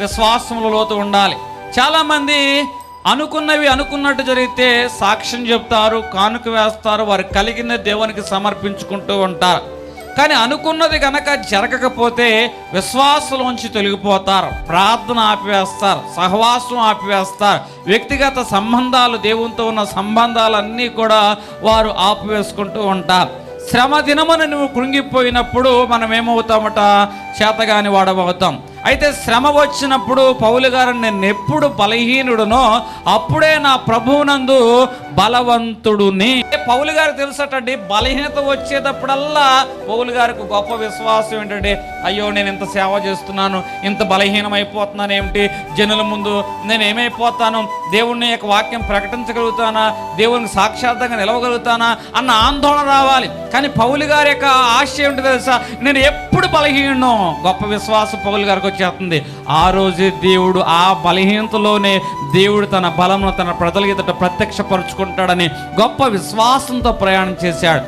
విశ్వాసంలో లోతు ఉండాలి. చాలామంది అనుకున్నవి అనుకున్నట్టు జరిగితే సాక్ష్యం చెప్తారు, కానుక వేస్తారు, వారు కలిగిన దేవునికి సమర్పించుకుంటూ ఉంటారు. కానీ అనుకున్నది కనుక జరగకపోతే విశ్వాసంలోంచి తొలగిపోతారు, ప్రార్థన ఆపివేస్తారు, సహవాసం ఆపివేస్తారు, వ్యక్తిగత సంబంధాలు, దేవునితో ఉన్న సంబంధాలన్నీ కూడా వారు ఆపివేసుకుంటూ ఉంటారు. శ్రమ దినమున నువ్వు కృంగిపోయినప్పుడు మనం ఏమవుతామట? చేతగాని వాడమవుతాం. అయితే శ్రమ వచ్చినప్పుడు పౌలు గారు, నేను ఎప్పుడు బలహీనుడునో అప్పుడే నా ప్రభువునందు బలవంతుడుని. పౌలు గారు తెలుసటండి, బలహీనత వచ్చేటప్పుడల్లా పౌలు గారికి గొప్ప విశ్వాసం ఏంటంటే, అయ్యో నేను ఇంత సేవ చేస్తున్నాను, ఇంత బలహీనమైపోతున్నాను ఏమిటి, జనుల ముందు నేను ఏమైపోతాను, దేవుని యొక్క వాక్యం ప్రకటించగలుగుతానా, దేవునికి సాక్షాత్తంగా నిలవగలుగుతానా అన్న ఆందోళన రావాలి. కానీ పౌలు గారి యొక్క ఆశ ఏమిటి తెలుసా? నేను ఎప్పుడు బలహీనో. గొప్ప విశ్వాసం పౌలు గారికి వచ్చేస్తుంది. ఆ రోజే దేవుడు ఆ బలహీనతలోనే దేవుడు తన బలమును తన ప్రజల ఎదుట ప్రత్యక్షపరుచుకుంటాడని గొప్ప విశ్వాసంతో ప్రయాణం చేశాడు.